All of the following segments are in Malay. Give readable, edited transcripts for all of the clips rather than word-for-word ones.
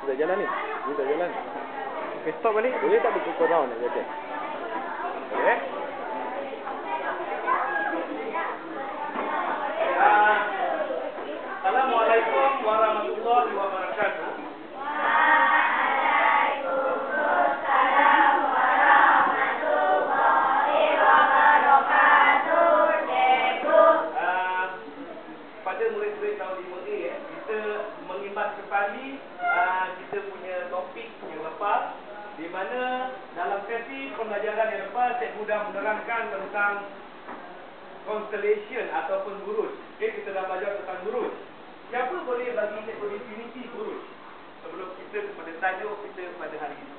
Sudah jalan ni? Sudah jalan. Okay, stop balik. Boleh tak berkukur round ni? Okay. Boleh? Assalamualaikum warahmatullahi wabarakatuh. Pada murid-murid tahun 5A, kita mengimbas kembali kita punya topik yang lepas, di mana dalam sesi pembelajaran yang lepas Cikgu dah menerangkan tentang constellation ataupun buruj. Okay, kita dah belajar tentang buruj. Siapa boleh bagi Cikgu definisi buruj sebelum kita kepada tajuk kita pada hari ini?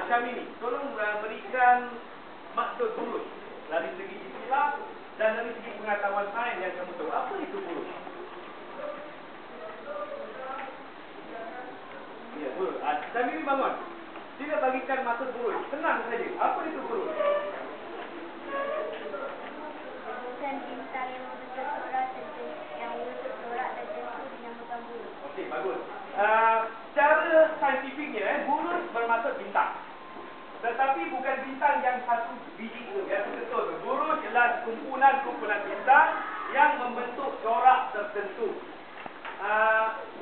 Syamini, tolong berikan maksud buruj dari segi istilah dan dari segi pengetahuan sains yang kamu tahu. Apa itu buruj? Ya, buruj. Syamini bangun. Sila bagikan maksud buruj. Senang saja. Apa itu buruj? Bukan bintang yang bersorak yang bersorak tertentu dinamakan buruj. Okey, bagus. Secara saintifiknya, buruj bermaksud bintang. Tetapi bukan bintang yang satu biji tu, yang betul. Buruj ialah kumpulan-kumpulan bintang yang membentuk corak tertentu.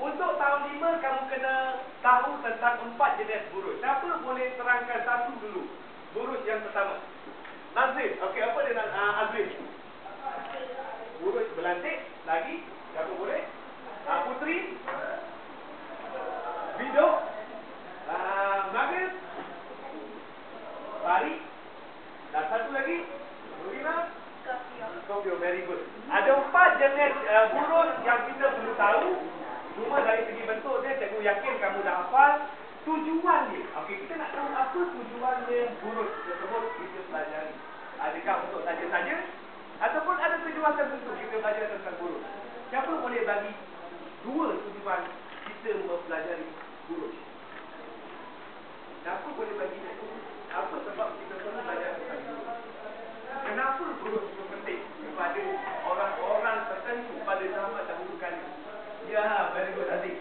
Untuk tahun 5 kamu kena tahu tentang 4 jenis buruj. Siapa boleh terangkan satu dulu? Buruj yang pertama. Nazrin. Okey, apa dia Azrin? Buruj belantik. Lagi? Siapa boleh? Putri. Bidok. Maghrib. Farid. Dan satu lagi. Nurina. Scorpio. Very good. Ada 4 jenis buruj yang kita perlu tahu. Cuma dari segi bentuk dia, Cikgu yakin kamu dah hafal. Tujuan dia. Okey, kita nak tahu apa tujuannya buruj tersebut kita pelajari. Adakah untuk saja-saja? Ataupun ada tujuan tertentu kita belajar tentang buruj? Siapa boleh bagi 2 tujuan kita mempelajari buruj? Siapa boleh bagi Cikgu? Apa sebab kita perlu belajar tentang buruj? Kenapa buruj itu penting kepada orang-orang tertentu pada zaman dahulu kali? Ya, very good, Aziz.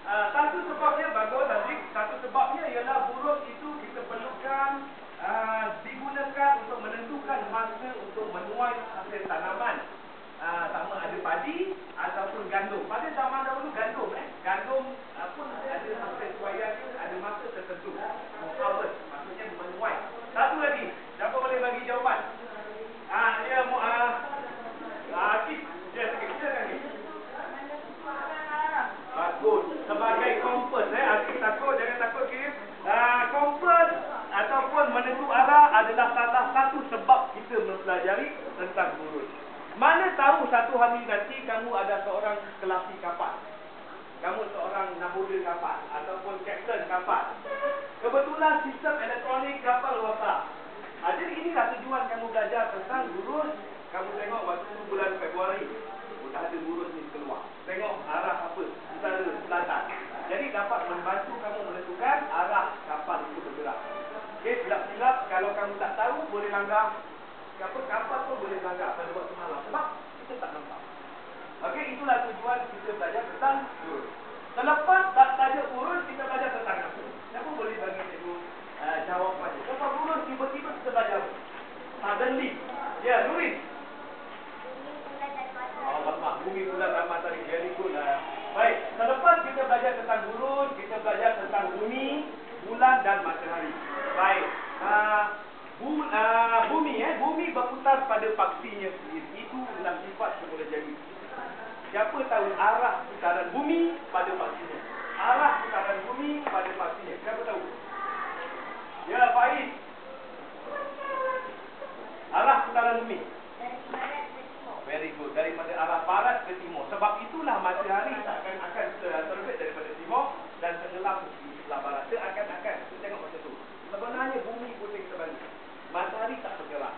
Satu sebabnya bagus, Aziz. Satu sebabnya ialah buruj itu kita perlukan digunakan untuk menentukan masa untuk menuai hasil tanaman. Sama ada padi ataupun gandum. Pada zaman dahulu gandum, gandum pun ada hasil tuaian, ada masa tertentu. Harvest, maksudnya menuai. Satu lagi, siapa boleh bagi jawapan? Akif. Ya, silakan. Bagus. Sebagai kompas, Akif takut, jangan takut, Akif. Kompas ataupun menentu arah adalah salah satu sebab kita mempelajari tentang buruj. Mana tahu satu hari nanti kamu ada seorang kelasi kapal. Kamu seorang nahoda kapal ataupun kapten kapal. Kebetulan sistem elektronik kapal rosak. Jadi inilah tujuan kamu belajar tentang buruj. Kamu tengok waktu bulan Februari, sudah ada buruj ni keluar. Tengok arah apa, utara, selatan. Jadi dapat membantu kamu menentukan arah kapal itu bergerak. Okey, silap-silap kalau kamu tak tahu boleh langgar. Kapal pun boleh langgar pada waktu malam. Sebab kita tak nampak. Okey, itulah tujuan kita belajar tentang buruj. Selepas tak tajuk buruj, kita belajar tentang apa? Siapa boleh bagi Cikgu jawapannya? Sebab buruj tiba-tiba kita belajar suddenly. Ya, Nurin. Bumi bulan dan matahari. Very good lah. Baik, selepas kita belajar tentang buruj, kita belajar tentang bumi, bulan dan matahari. Baik. Bumi berputar pada paksinya sendiri. Itu 6 sifat yang boleh jadi. Siapa tahu arah putaran bumi pada paksinya? Arah putaran bumi pada paksinya. Siapa tahu? Ya, Faiz. Arah putaran bumi. Very good. Daripada arah barat ke timur. Sebab itulah matahari akan terbit daripada timur dan tenggelam di sebelah barat. Seakan-akan. Kita tengok macam tu. Sebenarnya bumi puting terbalik. Matahari tak bergerak.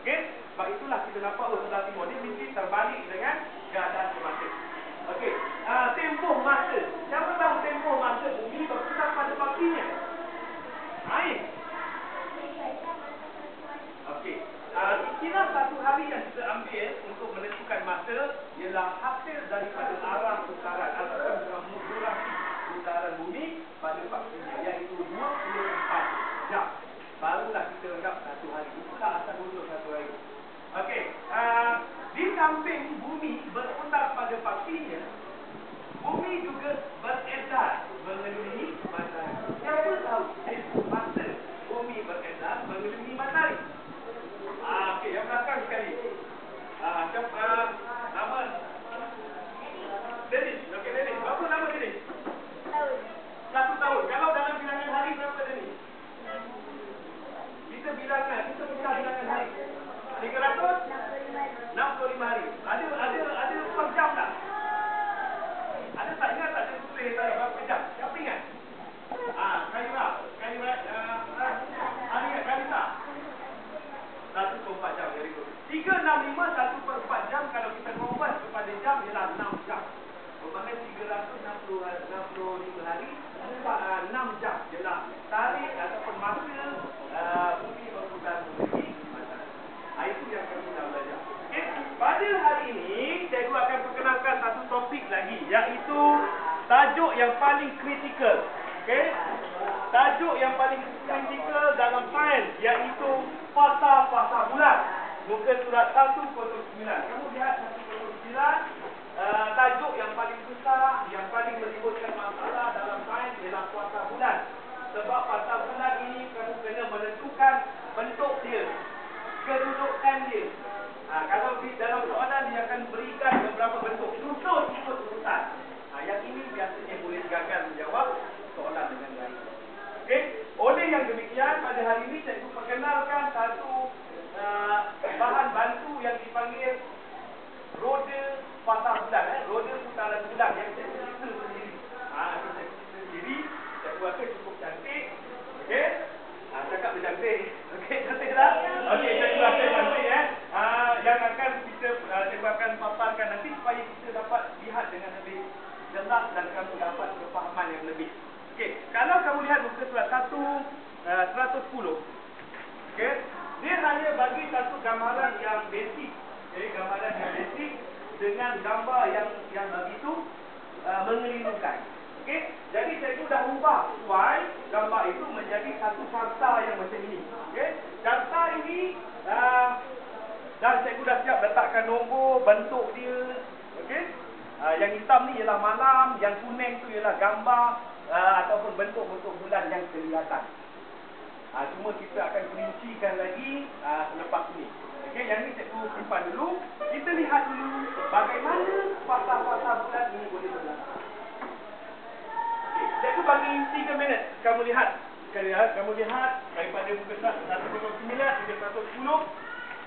Okey? Sebab itulah kita nampak sebelah timur. Dia mesti terbalik dengan keadaan semasa. Okey. Tempoh masa. Siapa tahu tempoh masa bumi berputar pada paksinya? Air. Okey. Kira satu hari yang kita ambil untuk menentukan masa ialah hasil daripada arah 365 hari 6 jam jelah tarik ataupun masa bumi berputar memiliki matahari. Itu yang kami nak belajar. Okay. Pada hari ini cikgu akan perkenalkan satu topik lagi, iaitu tajuk yang paling kritikal. Okay. Tajuk yang paling kritikal dalam sains, iaitu fasa-fasa bulan. Muka surat 109. Kamu lihat 109. Tajuk yang paling besar, yang paling menimbulkan masalah dalam sains ialah fasa bulan. Sebab fasa bulan ini kamu kena menentukan bentuk dia, kedudukan dia. Kalau di dalam soalan dia akan berikan beberapa bentuk, susun ikut urutan. Yang ini biasanya boleh gagal menjawab soalan dengan baik. Okey, oleh yang demikian pada hari ini saya perkenalkan satu bahan bantu yang dipanggil roda fasa bulan, roda putaran bulan yang saya cerita sendiri. Saya sendiri, saya rasa cukup cantik. Okey, cakap dia cantik. Okey, cantik tak? Okey, saya rasa cantik yang akan kita saya akan paparkan nanti supaya kita dapat lihat dengan lebih jelas dan kamu dapat kefahaman yang lebih. Okey, kalau kamu lihat muka surat 110. Okey, dia hanya bagi satu gambaran yang basic. Jadi gambaran yang basic dengan gambar yang begitu mengelirukan. Okey, jadi cikgu dah ubah gambar itu menjadi satu carta yang macam ini. Okey, carta ini dan cikgu dah siap letakkan nombor, bentuk dia. Okey, yang hitam ni ialah malam, yang kuning tu ialah gambar ataupun bentuk-bentuk bulan yang kelihatan. Cuma kita akan perincikan lagi selepas ini. Okey, yang ni cikgu simpan dulu. Kita lihat dulu bagaimana fasa-fasa bulan ini boleh berlaku. Okey, cikgu bagi 3 minit. Kamu lihat daripada muka surat 109 hingga 110.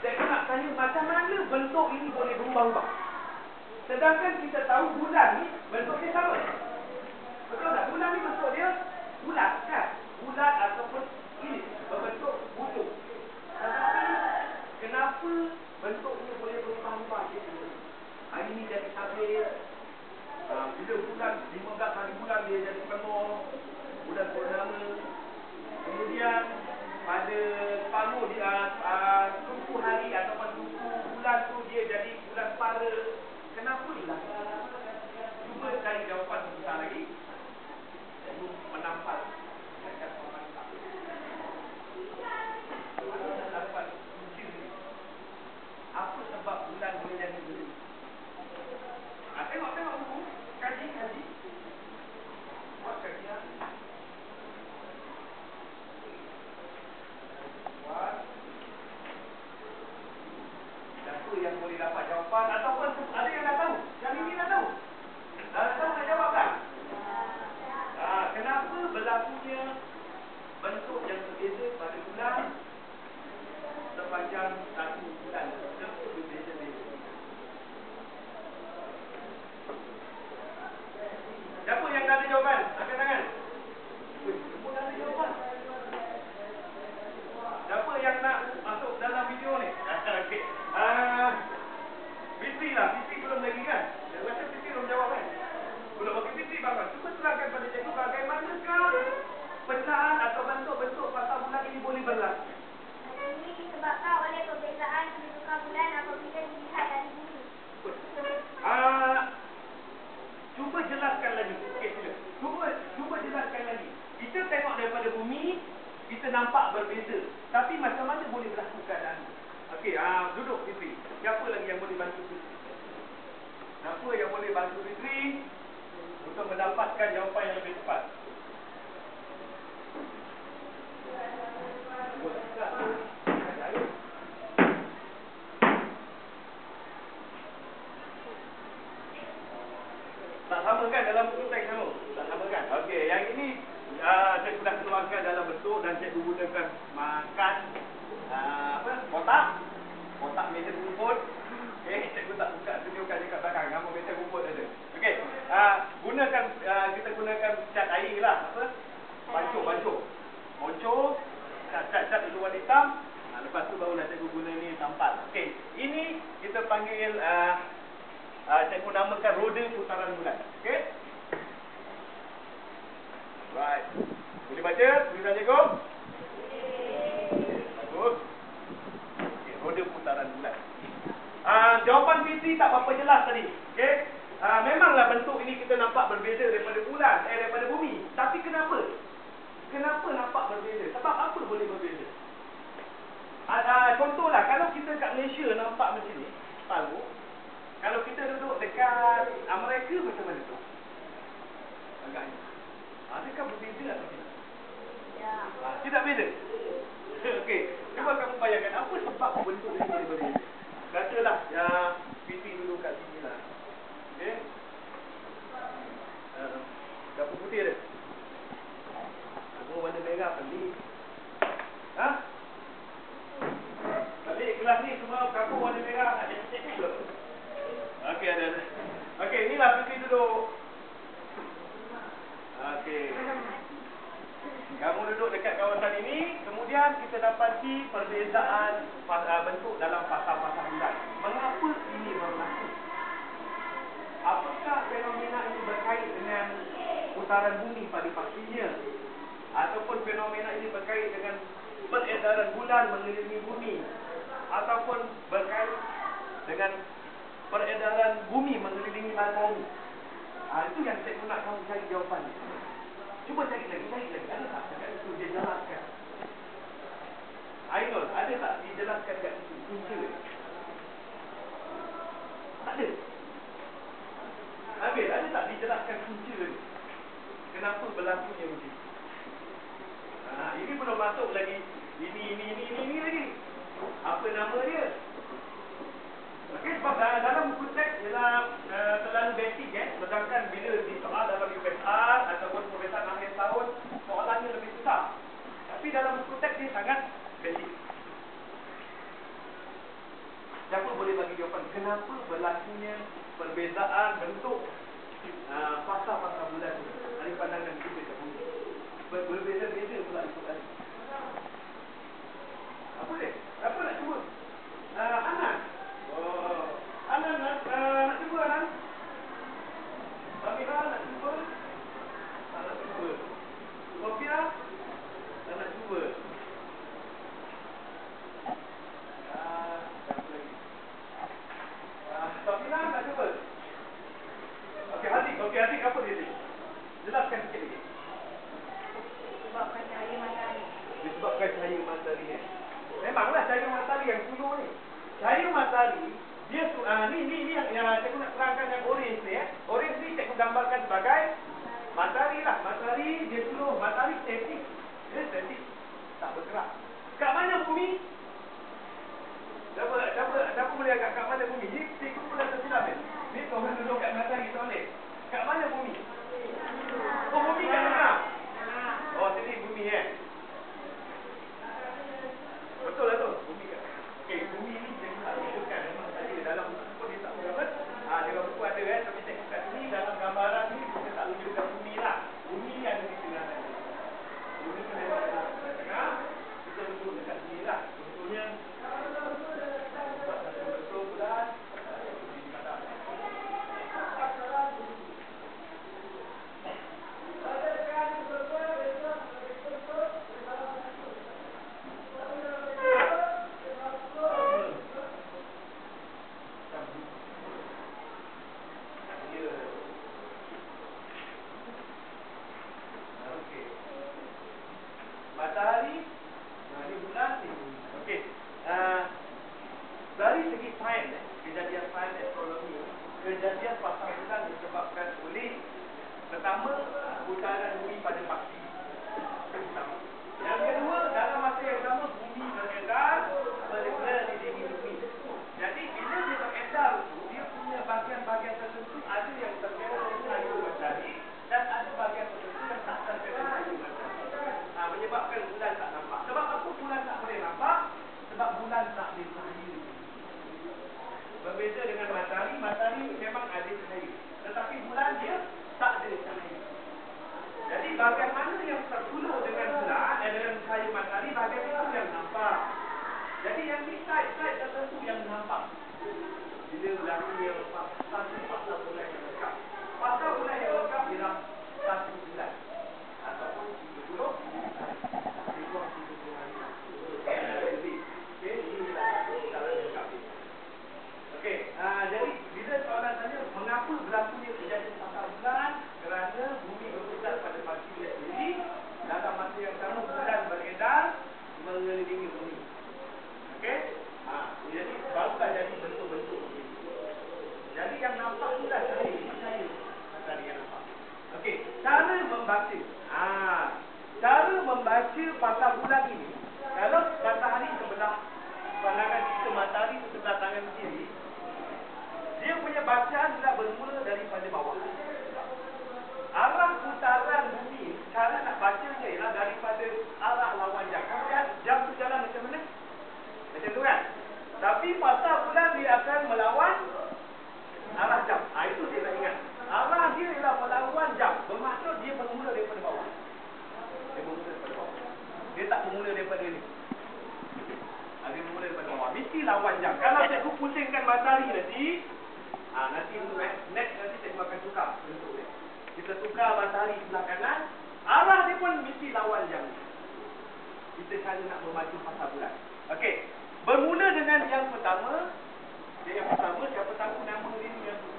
Cikgu nak tanya macam mana bentuk ini boleh berubah-ubah. Sedangkan kita tahu bulan ni bentuk dia sama. Betul tak? Bulan ni bentuk dia bulat kan? Bulat ataupun ini berbentuk butuh. Tetapi kenapa bentuknya boleh berubah-ubah gitu? Hari ni jadi sabit. Bila bulan 15 hari bulan dia jadi penuh. Bulan purnama. Kemudian pada paruh dia suku hari ataupun suku bulan tu dia jadi bulan para. Kenapa hilang? Cuba cari jawapan sebentar lagi. Saya menampak dekat pemantau. Kita dapat kunci ni. Apa sebab bulan boleh jadi begitu? Tengok buku. Kaji. Buat kajian. Siapa yang boleh dapat jawapan ataupun ada yang dah tahu? Yang ini dah tahu? Dah tahu nak jawab tak? Kenapa berlakunya bentuk yang berbeza pada bulan sepanjang satu bulan? Tentu berbeza-beza. Siapa yang dah ada jawapan? Angkat tangan. Semua dah ada jawapan. Siapa yang nak masuk dalam video ni? Okey. Fitri belum lagi kan? Saya rasa Fitri belum jawab kan? Belum. Okey, Fitri bagus. Cuba terangkan pada cikgu bagaimanakah pecahan atau bentuk-bentuk fasa bulan ini boleh berlaku? Ini disebabkan oleh perbezaan kedudukan bulan apabila dilihat dari bumi. Cuba jelaskan lagi. Okey, sila. Cuba jelaskan lagi. Kita tengok daripada bumi, kita nampak berbeza. Tapi macam mana boleh berlaku keadaan? Okey, duduk Fitri. Siapa lagi yang boleh bantu Fitri? Siapa yang boleh bantu Fitri untuk mendapatkan jawapan yang lebih tepat? Tak sama kan dalam buku teks kamu? Tak sama kan? Okey, yang ini saya sudah keluarkan dalam bentuk dan saya gunakan makan kotak meja rumput. Okey, cikgu tak buka tunjukkan dekat belakang nama meja rumput ada. Okey, kita gunakan cat air lah, apa? Bonco, cat dulu warna hitam. Lepas tu barulah cikgu guna ni tampal. Okey, ini kita panggil cikgu namakan roda putaran bulan. Okey. kita nampak berbeza daripada bulan, daripada bumi. Tapi kenapa? Kenapa nampak berbeza? Sebab apa boleh berbeza? Contohlah, kalau kita kat Malaysia nampak macam ni, Palu. Kalau kita duduk dekat Amerika macam mana tu? Agaknya. Adakah berbeza atau tidak? Ya. Tidak beza. Okey, cuba kamu bayangkan apa sebab bentuk ini boleh berbeza. Katalah pipi duduk kat sini lah. Okey. Dapur putih dia. Semua warna merah pelik. Ha? Pelik kelas ni semua dapur warna merah nak jadi cikgu ke? Okey, ada. Okey, inilah pipi duduk. Okey. Kamu duduk dekat kawasan ini, kemudian kita dapati perbezaan bentuk dalam fasa-fasa bulan. Mengapa ini berlaku? Apakah fenomena ini berkait dengan putaran bumi pada pastinya? Ataupun fenomena ini berkait dengan peredaran bulan mengelilingi bumi? Ataupun berkait dengan peredaran bumi mengelilingi matahari? Itu yang saya nak kamu cari jawapannya. Cuba cari lagi. Ada tak dekat itu dia jelaskan? Ainul, ada tak dijelaskan kat situ punca dia? Tak ada. Habis, ada tak dijelaskan punca dia? Kenapa berlakunya macam ni? Ini belum masuk lagi. Ini lagi. Apa nama dia? Okey, sebab dalam buku teks ialah terlalu basic sedangkan bila disoal dalam UPSR ataupun peperiksaan akhir tahun soalannya lebih susah. Tapi dalam buku teks dia sangat basic. Siapa boleh bagi jawapan kenapa berlakunya perbezaan bentuk fasa-fasa bulan dari pandangan kita ke bumi? Berbeza-beza pula itu tadi. Apa dia? Siapa nak cuba? Anan. Anan nak cuba Anan? Samira nak cuba? Nak cuba. Sofia nak cuba. Siapa lagi? Samira nak cuba? Okey, Haziq apa dia? Jelaskan sikit lagi. Sebabkan cahaya matahari. Disebabkan cahaya matahari memanglah cahaya matahari yang dulu ni. Cahaya matahari dia ni yang cikgu nak terangkan yang orange ni Orange ni cikgu gambarkan sebagai matahari lah. Matahari dia dulu, matahari statik. Dia statik, tak bergerak. Kat mana bumi? Siapa boleh agak kat mana bumi? Ni cikgu pun dah tersilap ni orang duduk kat matahari soleh. Kat mana bumi? Oh, bumi kat mana? Oh, sini bumi Betul lah tu, bumi kan. Okey, bumi ni saya tak tunjukkan memang tadi dalam buku pun dia tak bergambar. Dalam buku ada tapi saya kat sini dalam gambaran ni kita tak tunjukkan bumi lah. Bumi ni ada di tengah tadi. Bumi ni memang ada di tengah. Kita duduk dekat sini lah. Contohnya betul bulan di badan. membaca. Cara membaca pasal bulan ini, kalau matahari sebelah pandangan kita, matahari sebelah tangan kiri, dia punya bacaan tidak bermula daripada bawah. Arah putaran bumi, cara nak bacanya ialah daripada arah lawan jam. Kamu lihat jam tu jalan macam mana? Macam tu kan? Tapi pasal bulan dia akan melawan arah jam. Itu dia nak ingat. Arah dia ialah melawan jam. Bermaksud dia bermula daripada bawah. Dia bermula daripada bawah. Dia tak bermula daripada ni. Dia bermula daripada bawah. Mesti lawan jam. Kalau saya pusingkan matahari nanti, nanti next nanti saya akan tukar bentuk dia. Kita tukar matahari sebelah kanan, arah dia pun mesti lawan jam. Kita cara nak membaca pasal bulan. Okey. Bermula dengan yang pertama. Yang pertama nama dia ni apa?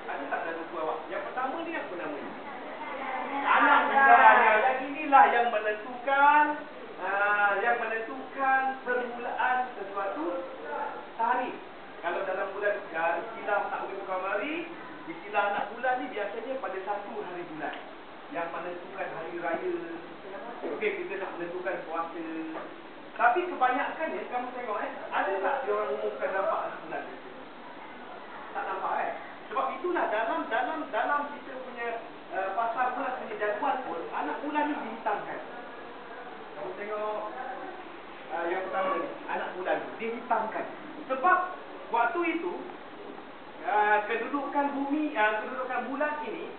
Ada tak dalam buku awak? Yang pertama ni apa nama dia? Anak bulan. Yang inilah yang menentukan permulaan sesuatu tarikh. Kalau dalam bulan istilah takvim Qamari, istilah anak bulan ni biasanya pada satu hari bulan yang menentukan hari raya. Okey, kita nak menentukan puasa. Tapi kebanyakannya kamu tengok ada tak dia orang umumkan nampak anak bulan? Tak nampak Sebab itulah dalam kita punya pasal bulan punya jadual pun anak bulan ni dihitamkan. Kamu tengok yang pertama ni, anak bulan dihitamkan. Sebab waktu itu kedudukan bumi, kedudukan bulan ini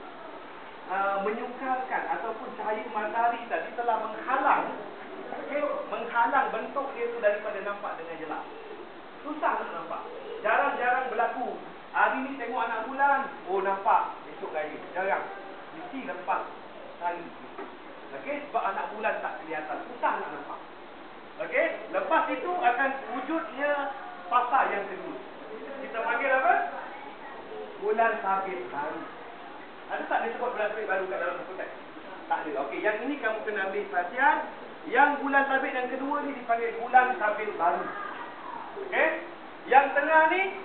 menyukarkan ataupun cahaya matahari tadi telah menghalang bentuk dia tu daripada nampak dengan jelas. Susah nak nampak. Jarang-jarang berlaku. Hari ni tengok anak bulan, nampak esok raya. Jarang. Mesti lepas hari. Okey, sebab anak bulan tak kelihatan. Susah nak nampak. Okey, lepas itu akan wujudnya fasa yang kedua. Kita panggil apa? Bulan sabit baru. Ada tak dia sebut bulan sabit baru kat dalam buku teks? Tak ada. Okey, yang ini kamu kena ambil perhatian. Yang bulan sabit yang kedua ni dipanggil bulan sabit baru. Okey? Yang tengah ni,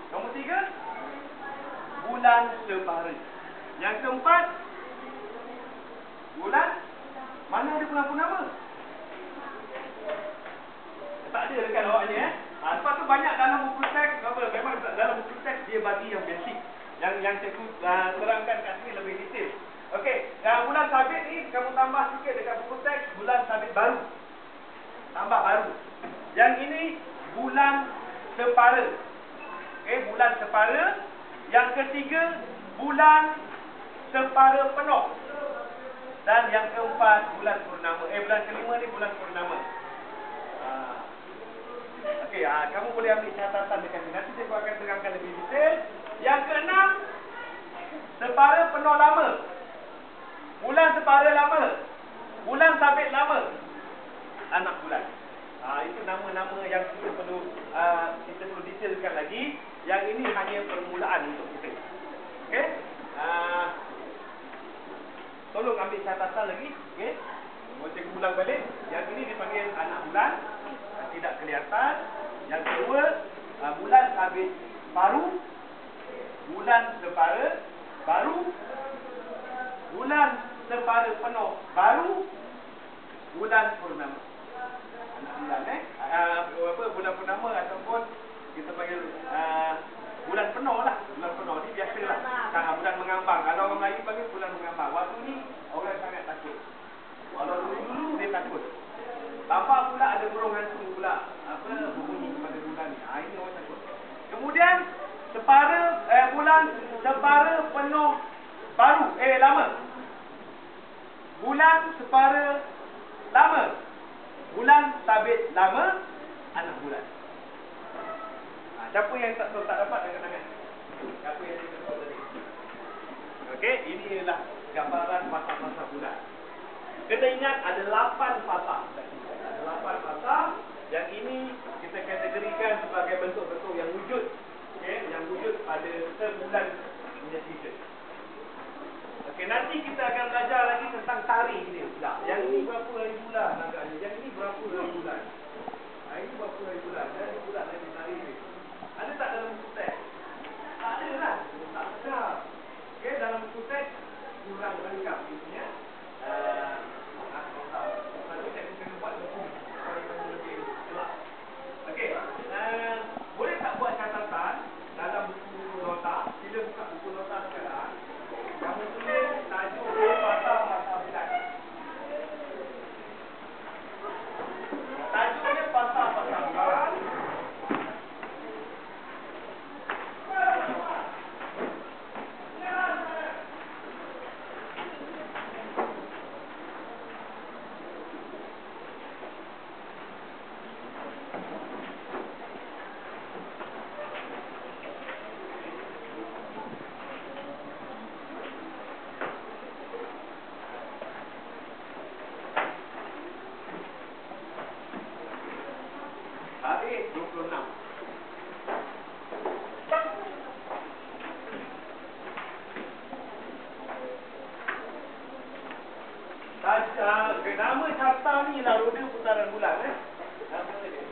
nombor 3, bulan separa. Yang keempat, bulan, mana ada bulan purnama? Tak ada dekat awaknya sebab tu banyak dalam buku teks, memang dalam buku teks dia bagi yang basic. Yang cikgu terangkan kat sini lebih detail. Okey, bulan sabit ni kamu tambah sikit dekat buku teks, bulan sabit baru. Tambah baru. Yang ini bulan separa. Okey, bulan separa. Yang ketiga, bulan separa penuh. Dan yang keempat, bulan purnama. Bulan kelima ni bulan purnama. Okey, kamu boleh ambil catatan dekat sini. Nanti saya akan terangkan lebih detail. Yang keenam, separa penuh lama. Bulan separa lama. Bulan sabit lama. Anak bulan. Itu nama-nama yang kita perlu detailkan lagi. Yang ini hanya permulaan untuk kita. Okey? Tolong ambil catatan lagi. Okey? Saya ulang balik. Yang ini dipanggil anak bulan. Tidak kelihatan. Yang kedua, bulan sabit baru. Bulan separa baru. Bulan separa penuh baru. Bulan purnama. Anak bulan bulan purnama ataupun kita panggil bulan penuh lah. Bulan penuh ni biasalah. Bulan mengambang. Kalau orang Melayu panggil bulan mengambang. Waktu ni orang sangat takut. Kalau dulu dia takut. Tampak pula ada burung hantu pula berbunyi pada bulan ni. Ini orang takut. Kemudian bulan separa penuh baru. Lama. Bulan separa lama. Bulan sabit lama. Anak bulan. Siapa yang tak dapat dengan tangan? Siapa yang tak dapat tadi? Okey, ini ialah gambaran fasa-fasa bulan. Kita ingat ada 8 fasa. Ada 8 fasa. Yang ini kita kategorikan sebagai bentuk-bentuk yang wujud. Okey, yang wujud pada sebulan punya cerita. Okey, nanti kita akan belajar lagi tentang tarikh dia pula. Yang ini berapa hari bulan agaknya. Yang ini berapa hari bulan. Ini berapa hari bulan. Dan bulan lagi tarikh dia. Ada tak dalam buku teks? Tak ada lah. Tak ada. Okey, dalam buku teks kurang lengkap dia punya satu saya kena buat buku supaya kamu lebih jelas. Okey, boleh tak buat catatan dalam buku nota? Sila buka buku nota sekarang. Kamu tulis tajuk dia pasal bulan. Tajuknya pasal bulan. Habis 26. Nama carta ni lah roda putaran bulan Nama dia.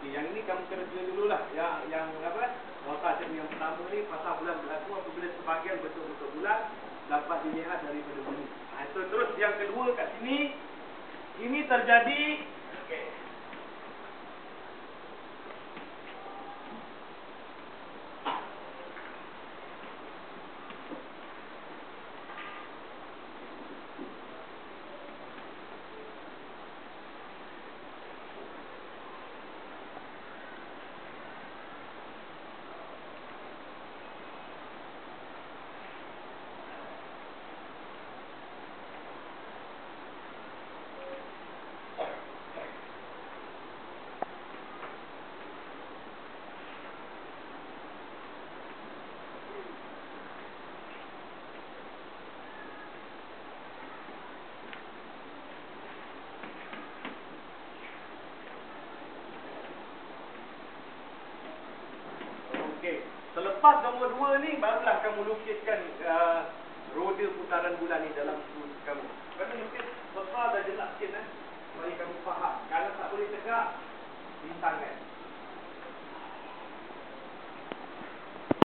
Yang ini kamu kena tulis dululah. Yang apa? Nota yang pertama ni pasal bulan berlaku apabila sebahagian betul-betul bulan dapat dilihat daripada bumi. So terus yang kedua kat sini ini terjadi okey. Selepas nombor 2 ni barulah kamu lukiskan roda putaran bulan ni dalam buku kamu. Kamu lukis besar dan jelas sikit supaya kamu faham. Kalau tak boleh tegak, bintang kan.